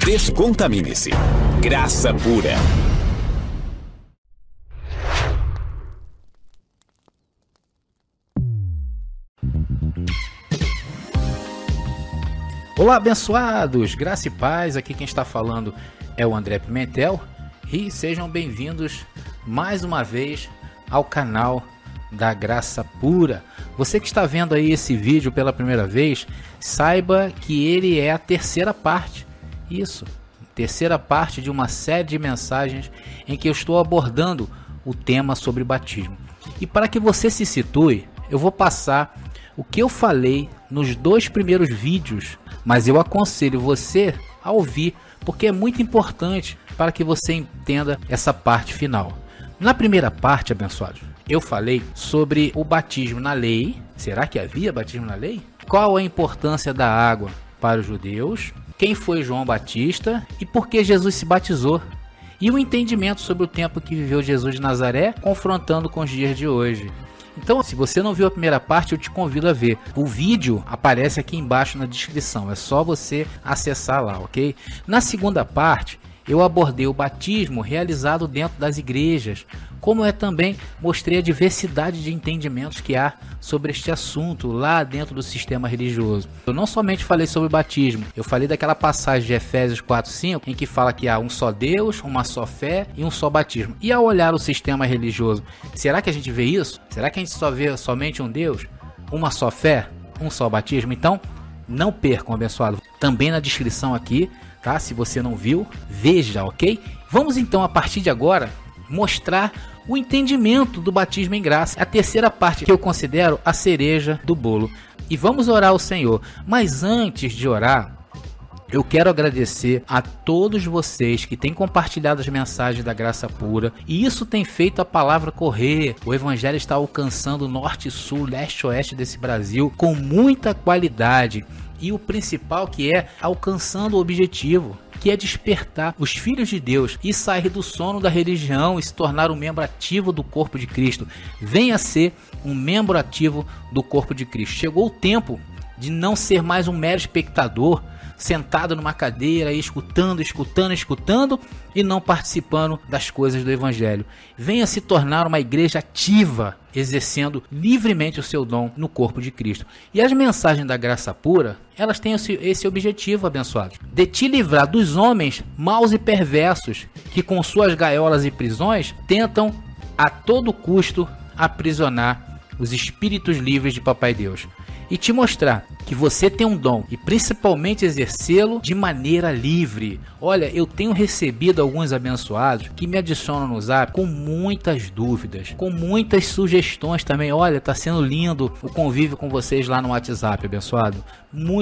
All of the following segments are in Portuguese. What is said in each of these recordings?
Descontamine-se. Graça pura. Olá, abençoados! Graça e paz, aqui quem está falando é o André Pimentel e sejam bem-vindos mais uma vez ao canal da Graça Pura. Você que está vendo aí esse vídeo pela primeira vez, saiba que ele é a terceira parte, terceira parte de uma série de mensagens em que eu estou abordando o tema sobre batismo. E para que você se situe, eu vou passar o que eu falei nos 2 primeiros vídeos, mas eu aconselho você a ouvir, porque é muito importante para que você entenda essa parte final. Na primeira parte, abençoados, eu falei sobre o batismo na lei. Será que havia batismo na lei? Qual a importância da água para os judeus? Quem foi João Batista? E por que Jesus se batizou? E o entendimento sobre o tempo que viveu Jesus de Nazaré, confrontando com os dias de hoje. Então, se você não viu a primeira parte, eu te convido a ver. O vídeo aparece aqui embaixo na descrição, é só você acessar lá, ok? Na segunda parte, eu abordei o batismo realizado dentro das igrejas, como eu também mostrei a diversidade de entendimentos que há sobre este assunto lá dentro do sistema religioso. Eu não somente falei sobre batismo, eu falei daquela passagem de Efésios 4:5, em que fala que há um só Deus, uma só fé e um só batismo. E ao olhar o sistema religioso, será que a gente vê isso? Será que a gente só vê somente um Deus, uma só fé, um só batismo? Então, não percam, abençoado. Também na descrição aqui, tá? Se você não viu, veja, ok? Vamos então, a partir de agora, mostrar o entendimento do batismo em graça. A terceira parte que eu considero a cereja do bolo. E vamos orar ao Senhor. Mas antes de orar, eu quero agradecer a todos vocês que têm compartilhado as mensagens da Graça Pura. E isso tem feito a palavra correr. O Evangelho está alcançando o norte, sul, leste, oeste desse Brasil com muita qualidade. E o principal que é alcançando o objetivo, que é despertar os filhos de Deus e sair do sono da religião e se tornar um membro ativo do corpo de Cristo. Venha ser um membro ativo do corpo de Cristo. Chegou o tempo de não ser mais um mero espectador, sentado numa cadeira, escutando e não participando das coisas do Evangelho. Venha se tornar uma igreja ativa, exercendo livremente o seu dom no corpo de Cristo. E as mensagens da Graça Pura, elas têm esse objetivo, abençoados, de te livrar dos homens maus e perversos, que com suas gaiolas e prisões, tentam a todo custo aprisionar os espíritos livres de Papai Deus. E te mostrar que você tem um dom e principalmente exercê-lo de maneira livre. Olha, eu tenho recebido alguns abençoados que me adicionam no Zap com muitas dúvidas, com muitas sugestões também. Olha, tá sendo lindo o convívio com vocês lá no WhatsApp, abençoado.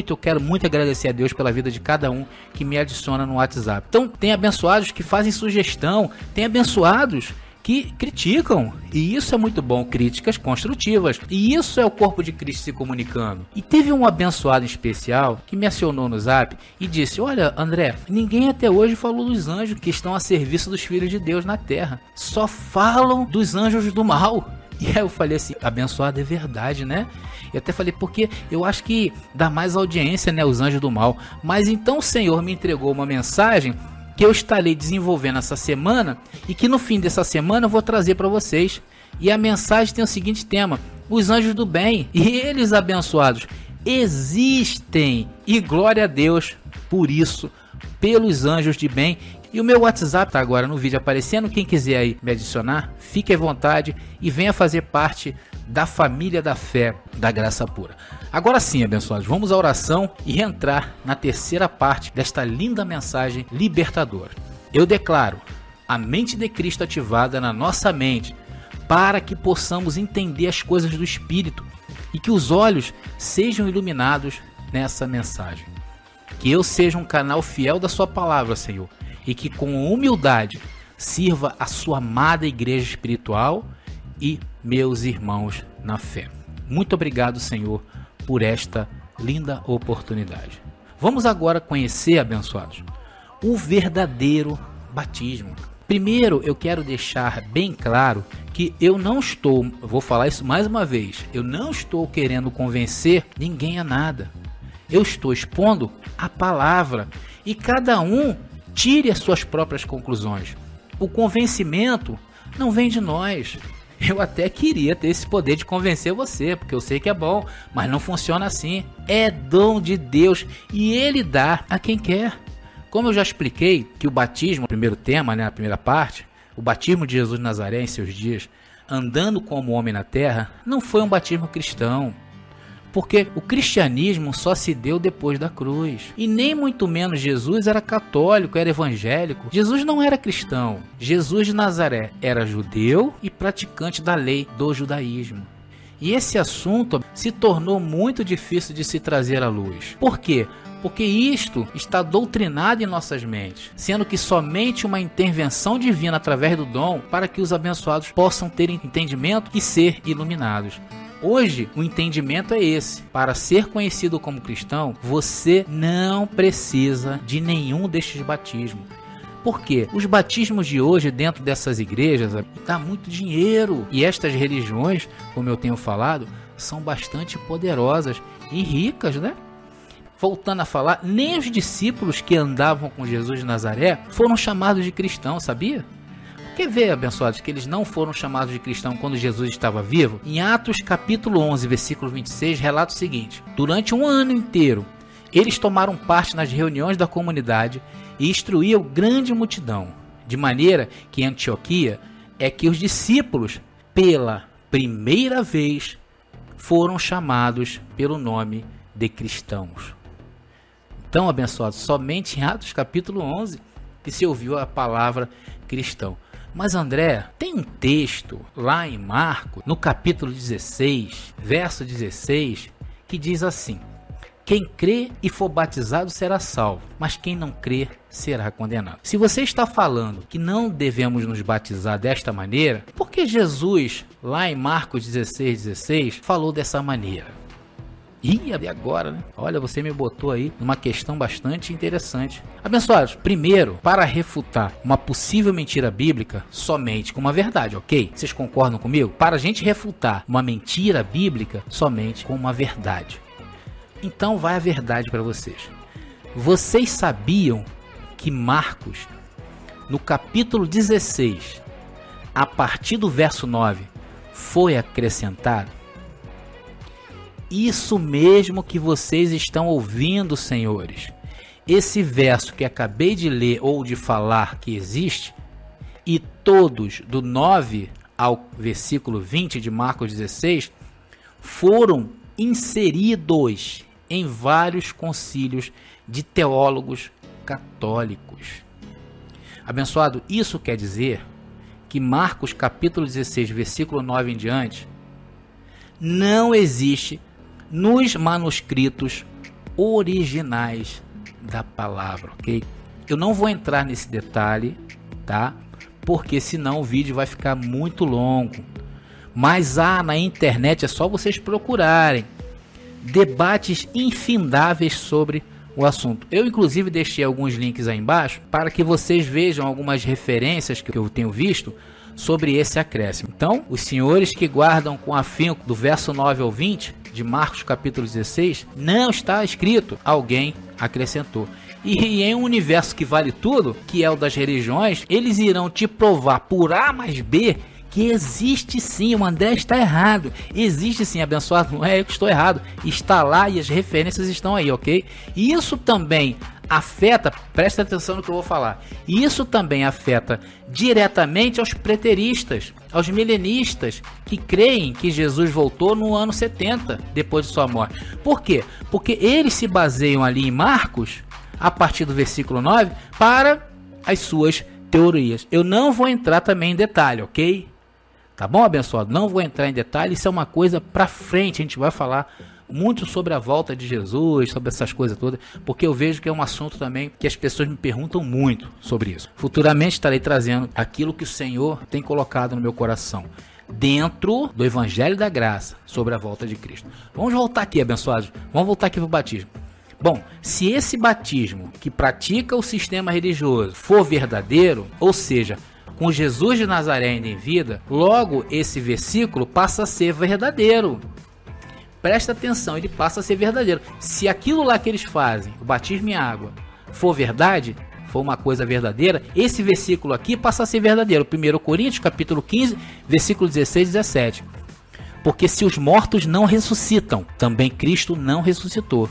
Eu quero muito agradecer a Deus pela vida de cada um que me adiciona no WhatsApp. Então, tem abençoados que fazem sugestão, tem abençoados que criticam, e isso é muito bom, críticas construtivas, e isso é o corpo de Cristo se comunicando. E teve um abençoado em especial que me acionou no Zap e disse: olha, André, ninguém até hoje falou dos anjos que estão a serviço dos filhos de Deus na terra, só falam dos anjos do mal. E aí eu falei assim: abençoado, é verdade, né? E até falei, porque eu acho que dá mais audiência, né, os anjos do mal. Mas então o Senhor me entregou uma mensagem que eu estarei desenvolvendo essa semana e que no fim dessa semana eu vou trazer para vocês. E a mensagem tem o seguinte tema: os anjos do bem. E eles, abençoados, existem, e glória a Deus por isso, pelos anjos de bem. E o meu WhatsApp está agora no vídeo aparecendo. Quem quiser aí me adicionar, fique à vontade e venha fazer parte da família da fé da Graça Pura. Agora sim, abençoados, vamos à oração e entrar na terceira parte desta linda mensagem libertadora. Eu declaro a mente de Cristo ativada na nossa mente, para que possamos entender as coisas do Espírito e que os olhos sejam iluminados nessa mensagem. Que eu seja um canal fiel da sua palavra, Senhor, e que com humildade sirva a sua amada igreja espiritual e meus irmãos na fé. Muito obrigado, Senhor, por esta linda oportunidade. Vamos agora conhecer, abençoados, o verdadeiro batismo. Primeiro, eu quero deixar bem claro que eu não estou, vou falar isso mais uma vez, eu não estou querendo convencer ninguém a nada. Eu estou expondo a palavra e cada um tire as suas próprias conclusões. O convencimento não vem de nós. Eu até queria ter esse poder de convencer você, porque eu sei que é bom, mas não funciona assim. É dom de Deus e Ele dá a quem quer. Como eu já expliquei que o batismo, o primeiro tema, né, a primeira parte, o batismo de Jesus de Nazaré em seus dias, andando como homem na terra, não foi um batismo cristão. Porque o cristianismo só se deu depois da cruz. E nem muito menos Jesus era católico, era evangélico. Jesus não era cristão. Jesus de Nazaré era judeu e praticante da lei do judaísmo. E esse assunto se tornou muito difícil de se trazer à luz. Por quê? Porque isto está doutrinado em nossas mentes, sendo que somente uma intervenção divina através do dom para que os abençoados possam ter entendimento e ser iluminados. Hoje, o entendimento é esse. Para ser conhecido como cristão, você não precisa de nenhum destes batismos. Por quê? Os batismos de hoje dentro dessas igrejas dá muito dinheiro. E estas religiões, como eu tenho falado, são bastante poderosas e ricas, né? Voltando a falar, nem os discípulos que andavam com Jesus de Nazaré foram chamados de cristãos, sabia? Quer ver, abençoados, que eles não foram chamados de cristão quando Jesus estava vivo? Em Atos capítulo 11, versículo 26, relata o seguinte: durante um ano inteiro, eles tomaram parte nas reuniões da comunidade e instruíam grande multidão, de maneira que em Antioquia é que os discípulos, pela primeira vez, foram chamados pelo nome de cristãos. Então, abençoados, somente em Atos capítulo 11 que se ouviu a palavra cristão. Mas André, tem um texto lá em Marcos, no capítulo 16, verso 16, que diz assim: quem crê e for batizado será salvo, mas quem não crê será condenado. Se você está falando que não devemos nos batizar desta maneira, por que Jesus, lá em Marcos 16, falou dessa maneira? E agora, né? Olha, você me botou aí numa questão bastante interessante. Abençoados, primeiro, para refutar uma possível mentira bíblica, somente com uma verdade, ok? Vocês concordam comigo? Para a gente refutar uma mentira bíblica, somente com uma verdade. Então vai a verdade para vocês. Vocês sabiam que Marcos, no capítulo 16, a partir do verso 9, foi acrescentado? Isso mesmo que vocês estão ouvindo, senhores. Esse verso que acabei de ler ou de falar que existe, e todos do 9 ao versículo 20 de Marcos 16, foram inseridos em vários concílios de teólogos católicos. Abençoado, isso quer dizer que Marcos capítulo 16, versículo 9 em diante, não existe nos manuscritos originais da palavra, ok? Eu não vou entrar nesse detalhe, tá? Porque senão o vídeo vai ficar muito longo. Mas na internet, é só vocês procurarem debates infindáveis sobre o assunto. Eu inclusive deixei alguns links aí embaixo para que vocês vejam algumas referências que eu tenho visto sobre esse acréscimo. Então, os senhores que guardam com afinco do verso 9 ao 20 de Marcos capítulo 16, não está escrito, alguém acrescentou. E em um universo que vale tudo, que é o das religiões, eles irão te provar por A mais B que existe sim. O André está errado. Existe sim, abençoado. Não é eu que estou errado. Está lá e as referências estão aí, ok? E isso também afeta, presta atenção no que eu vou falar, isso também afeta diretamente aos preteristas, aos milenistas, que creem que Jesus voltou no ano 70, depois de sua morte. Por quê? Porque eles se baseiam ali em Marcos, a partir do versículo 9, para as suas teorias. Eu não vou entrar também em detalhe, ok? Tá bom, abençoado? Não vou entrar em detalhe, isso é uma coisa para frente, a gente vai falar muito sobre a volta de Jesus, sobre essas coisas todas, porque eu vejo que é um assunto também que as pessoas me perguntam muito sobre isso. Futuramente estarei trazendo aquilo que o Senhor tem colocado no meu coração, dentro do Evangelho da Graça, sobre a volta de Cristo. Vamos voltar aqui, abençoados, vamos voltar aqui para o batismo. Bom, se esse batismo que pratica o sistema religioso for verdadeiro, ou seja, com Jesus de Nazaré ainda em vida, logo esse versículo passa a ser verdadeiro. Presta atenção, ele passa a ser verdadeiro. Se aquilo lá que eles fazem, o batismo em água, for verdade, for uma coisa verdadeira, esse versículo aqui passa a ser verdadeiro. 1 Coríntios, capítulo 15, versículo 16 e 17. Porque se os mortos não ressuscitam, também Cristo não ressuscitou.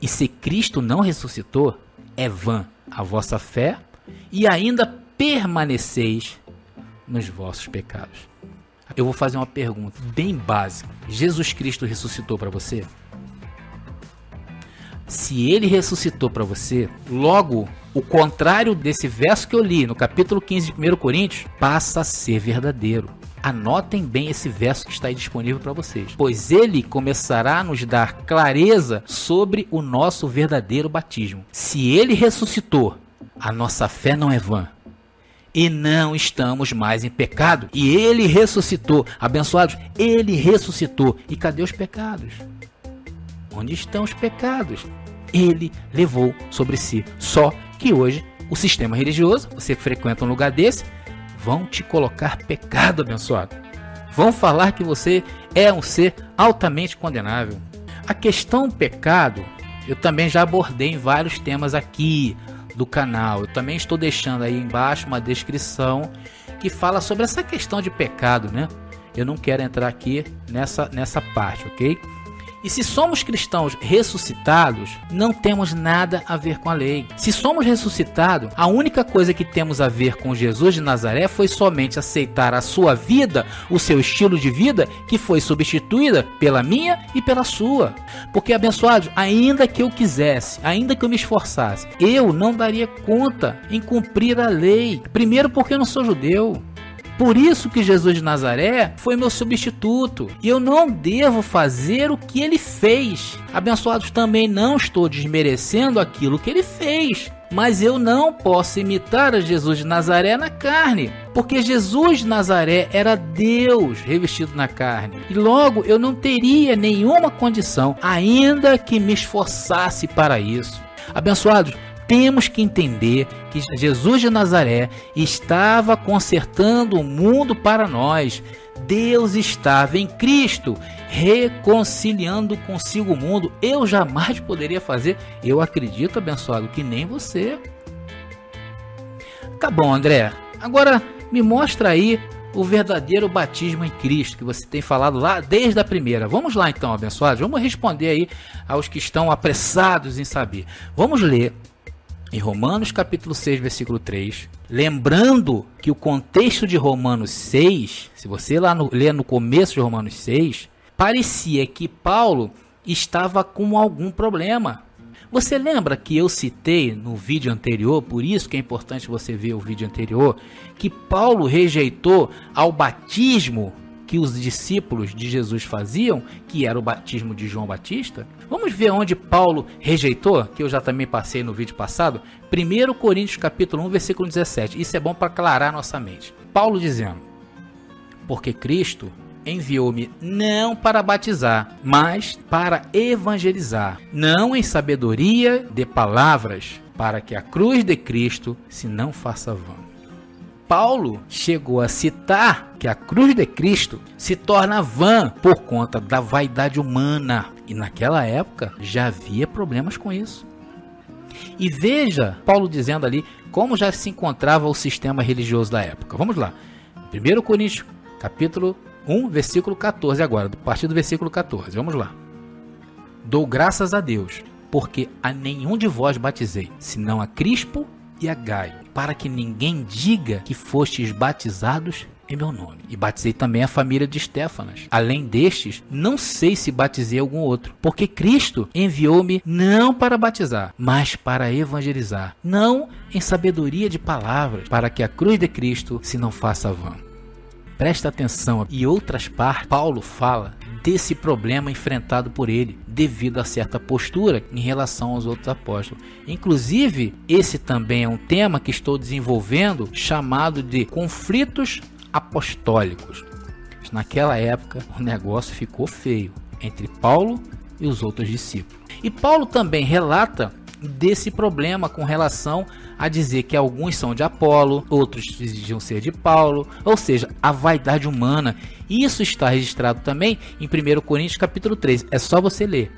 E se Cristo não ressuscitou, é vã a vossa fé e ainda permaneceis nos vossos pecados. Eu vou fazer uma pergunta bem básica. Jesus Cristo ressuscitou para você? Se ele ressuscitou para você, logo o contrário desse verso que eu li no capítulo 15 de 1 Coríntios passa a ser verdadeiro. Anotem bem esse verso que está aí disponível para vocês. Pois ele começará a nos dar clareza sobre o nosso verdadeiro batismo. Se ele ressuscitou, a nossa fé não é vã. E não estamos mais em pecado. E ele ressuscitou. Abençoados, ele ressuscitou. E cadê os pecados? Onde estão os pecados? Ele levou sobre si. Só que hoje, o sistema religioso, você frequenta um lugar desse, vão te colocar pecado, abençoado. Vão falar que você é um ser altamente condenável. A questão pecado, eu também já abordei em vários temas aqui do canal. Eu também estou deixando aí embaixo uma descrição que fala sobre essa questão de pecado, né? Eu não quero entrar aqui nessa parte, ok? E se somos cristãos ressuscitados, não temos nada a ver com a lei. Se somos ressuscitados, a única coisa que temos a ver com Jesus de Nazaré foi somente aceitar a sua vida, o seu estilo de vida, que foi substituída pela minha e pela sua. Porque, abençoados, ainda que eu quisesse, ainda que eu me esforçasse, eu não daria conta em cumprir a lei. Primeiro porque eu não sou judeu. Por isso que Jesus de Nazaré foi meu substituto. E eu não devo fazer o que ele fez. Abençoados, também não estou desmerecendo aquilo que ele fez. Mas eu não posso imitar a Jesus de Nazaré na carne. Porque Jesus de Nazaré era Deus revestido na carne. E logo eu não teria nenhuma condição, ainda que me esforçasse para isso. Abençoados, temos que entender que Jesus de Nazaré estava consertando o mundo para nós. Deus estava em Cristo, reconciliando consigo o mundo. Eu jamais poderia fazer, eu acredito, abençoado, que nem você. Tá bom, André. Agora me mostra aí o verdadeiro batismo em Cristo, que você tem falado lá desde a primeira. Vamos lá então, abençoados. Vamos responder aí aos que estão apressados em saber. Vamos ler em Romanos capítulo 6, versículo 3, lembrando que o contexto de Romanos 6, se você ler no começo de Romanos 6, parecia que Paulo estava com algum problema. Você lembra que eu citei no vídeo anterior, por isso que é importante você ver o vídeo anterior, que Paulo rejeitou ao batismo que os discípulos de Jesus faziam, que era o batismo de João Batista? Vamos ver onde Paulo rejeitou, que eu já também passei no vídeo passado. 1 Coríntios capítulo 1, versículo 17. Isso é bom para aclarar nossa mente. Paulo dizendo: porque Cristo enviou-me não para batizar, mas para evangelizar, não em sabedoria de palavras, para que a cruz de Cristo se não faça vã. Paulo chegou a citar que a cruz de Cristo se torna vã por conta da vaidade humana. E naquela época já havia problemas com isso. E veja Paulo dizendo ali como já se encontrava o sistema religioso da época. Vamos lá. 1 Coríntios capítulo 1, versículo 14 agora, a partir do versículo 14. Vamos lá. Dou graças a Deus, porque a nenhum de vós batizei, senão a Crispo e a Gaio, para que ninguém diga que fostes batizados em meu nome. E batizei também a família de Estéfanas. Além destes, não sei se batizei algum outro, porque Cristo enviou-me não para batizar, mas para evangelizar, não em sabedoria de palavras, para que a cruz de Cristo se não faça vã. Presta atenção, e outras partes, Paulo fala desse problema enfrentado por ele, devido a certa postura em relação aos outros apóstolos. Inclusive, esse também é um tema que estou desenvolvendo, chamado de conflitos apostólicos. Naquela época, o negócio ficou feio entre Paulo e os outros discípulos. E Paulo também relata desse problema com relação a dizer que alguns são de Apolo, outros diziam ser de Paulo, ou seja, a vaidade humana. Isso está registrado também em 1 Coríntios capítulo 3, é só você ler.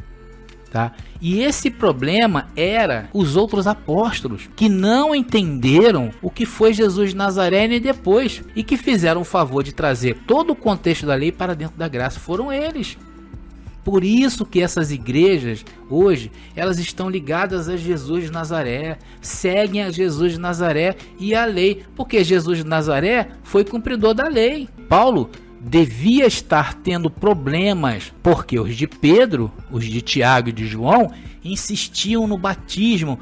Tá? E esse problema era os outros apóstolos, que não entenderam o que foi Jesus de Nazaré nem depois, e que fizeram o favor de trazer todo o contexto da lei para dentro da graça. Foram eles. Por isso que essas igrejas hoje, elas estão ligadas a Jesus de Nazaré, seguem a Jesus de Nazaré e a lei, porque Jesus de Nazaré foi cumpridor da lei. Paulo devia estar tendo problemas, porque os de Pedro, os de Tiago e de João, insistiam no batismo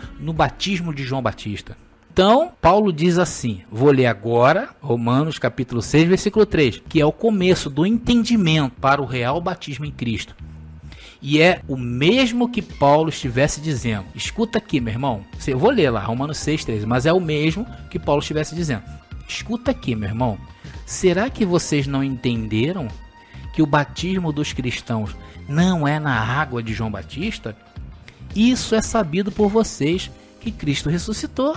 de João Batista. Então, Paulo diz assim, vou ler agora, Romanos capítulo 6, versículo 3, que é o começo do entendimento para o real batismo em Cristo. E é o mesmo que Paulo estivesse dizendo. Escuta aqui, meu irmão. Eu vou ler lá, Romanos 6, 13, mas é o mesmo que Paulo estivesse dizendo. Escuta aqui, meu irmão. Será que vocês não entenderam que o batismo dos cristãos não é na água de João Batista? Isso é sabido por vocês que Cristo ressuscitou.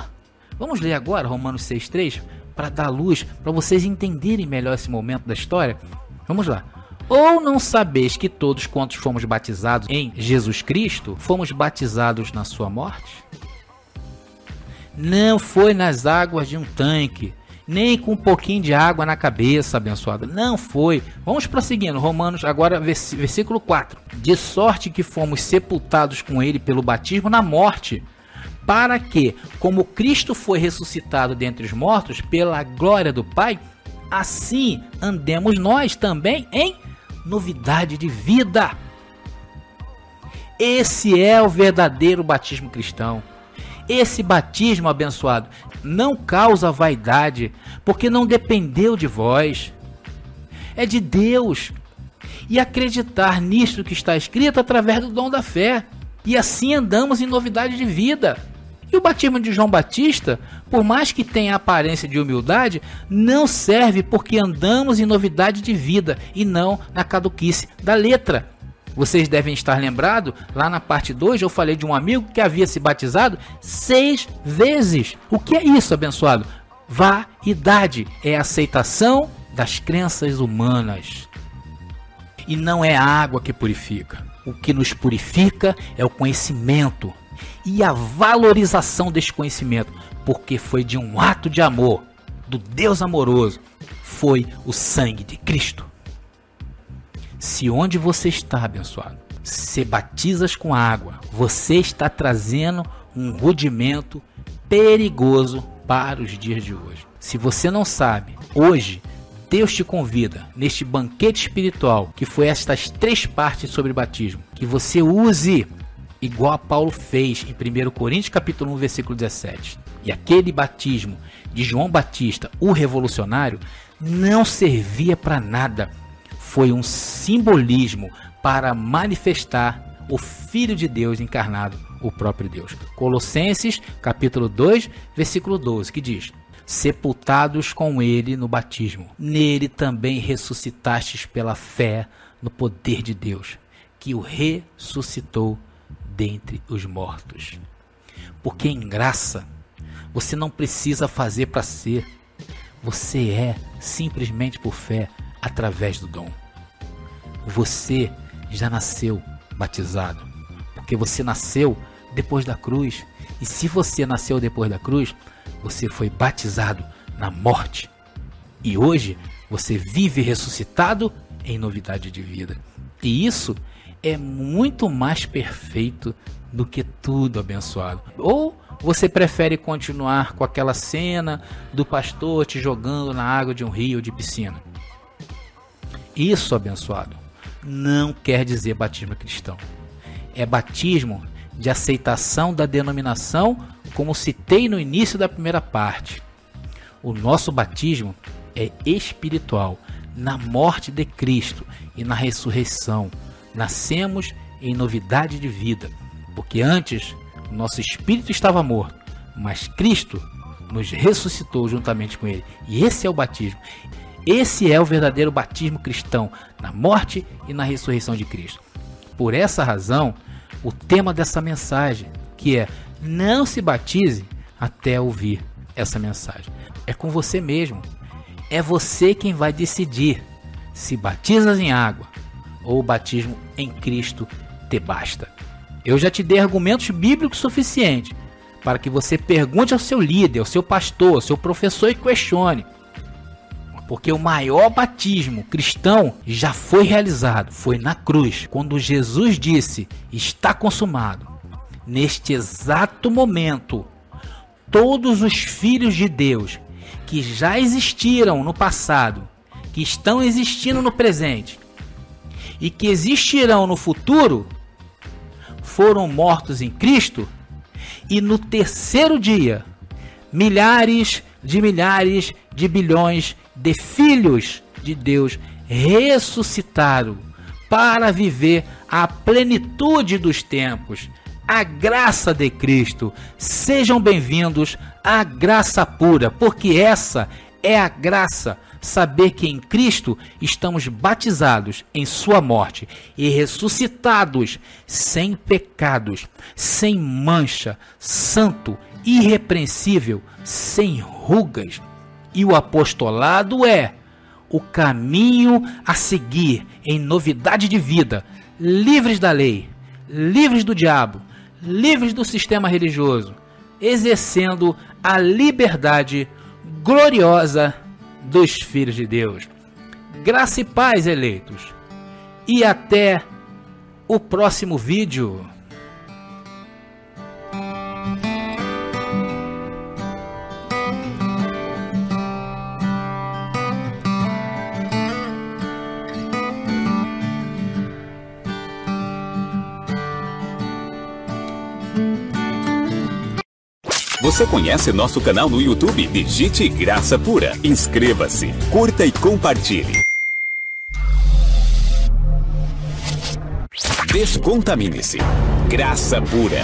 Vamos ler agora Romanos 6,3 para dar luz, para vocês entenderem melhor esse momento da história? Vamos lá. Ou não sabeis que todos quantos fomos batizados em Jesus Cristo, fomos batizados na sua morte? Não foi nas águas de um tanque, nem com um pouquinho de água na cabeça, abençoada. Não foi. Vamos prosseguindo. Romanos, agora versículo 4. De sorte que fomos sepultados com ele pelo batismo na morte, para que, como Cristo foi ressuscitado dentre os mortos pela glória do Pai, assim andemos nós também em novidade de vida. Esse é o verdadeiro batismo cristão. Esse batismo, abençoado, não causa vaidade, porque não dependeu de vós. É de Deus. E acreditar nisto que está escrito através do dom da fé. E assim andamos em novidade de vida. E o batismo de João Batista, por mais que tenha aparência de humildade, não serve porque andamos em novidade de vida e não na caduquice da letra. Vocês devem estar lembrados, lá na parte 2 eu falei de um amigo que havia se batizado 6 vezes. O que é isso, abençoado? Vaidade, é a aceitação das crenças humanas. E não é a água que purifica. O que nos purifica é o conhecimento e a valorização desse conhecimento, porque foi de um ato de amor do Deus amoroso, foi o sangue de Cristo. Se onde você está, abençoado, se batizas com água, você está trazendo um rudimento perigoso para os dias de hoje. Se você não sabe, hoje Deus te convida neste banquete espiritual, que foi estas 3 partes sobre batismo, que você use igual a Paulo fez em 1 Coríntios capítulo 1, versículo 17. E aquele batismo de João Batista, o revolucionário, não servia para nada. Foi um simbolismo para manifestar o Filho de Deus encarnado, o próprio Deus. Colossenses capítulo 2, versículo 12, que diz: sepultados com ele no batismo, nele também ressuscitastes pela fé no poder de Deus, que o ressuscitou dentre os mortos. Porque em graça você não precisa fazer para ser, você é simplesmente por fé através do dom. Você já nasceu batizado, porque você nasceu depois da cruz, e se você nasceu depois da cruz, você foi batizado na morte, e hoje você vive ressuscitado em novidade de vida. E isso é muito mais perfeito do que tudo, abençoado. Ou você prefere continuar com aquela cena do pastor te jogando na água de um rio ou de piscina? Isso, abençoado, não quer dizer batismo cristão. É batismo de aceitação da denominação, como citei no início da primeira parte. O nosso batismo é espiritual, na morte de Cristo e na ressurreição. Nascemos em novidade de vida, porque antes o nosso espírito estava morto, mas Cristo nos ressuscitou juntamente com ele. E esse é o batismo. Esse é o verdadeiro batismo cristão, na morte e na ressurreição de Cristo. Por essa razão, o tema dessa mensagem, que é: não se batize até ouvir essa mensagem. É com você mesmo. É você quem vai decidir se batizas em água ou o batismo em Cristo te basta. Eu já te dei argumentos bíblicos suficientes para que você pergunte ao seu líder, ao seu pastor, ao seu professor e questione. Porque o maior batismo cristão já foi realizado, foi na cruz, quando Jesus disse: está consumado. Neste exato momento, todos os filhos de Deus que já existiram no passado, que estão existindo no presente e que existirão no futuro, foram mortos em Cristo, e no terceiro dia, milhares de bilhões de filhos de Deus ressuscitaram para viver a plenitude dos tempos, a graça de Cristo. Sejam bem-vindos à graça pura, porque essa é a graça. Saber que em Cristo estamos batizados em sua morte e ressuscitados sem pecados, sem mancha, santo, irrepreensível, sem rugas. E o apostolado é o caminho a seguir em novidade de vida, livres da lei, livres do diabo, livres do sistema religioso, exercendo a liberdade gloriosa dos filhos de Deus. Graça e paz, eleitos, e até o próximo vídeo. Você conhece nosso canal no YouTube? Digite Graça Pura. Inscreva-se, curta e compartilhe. Descontamine-se. Graça Pura.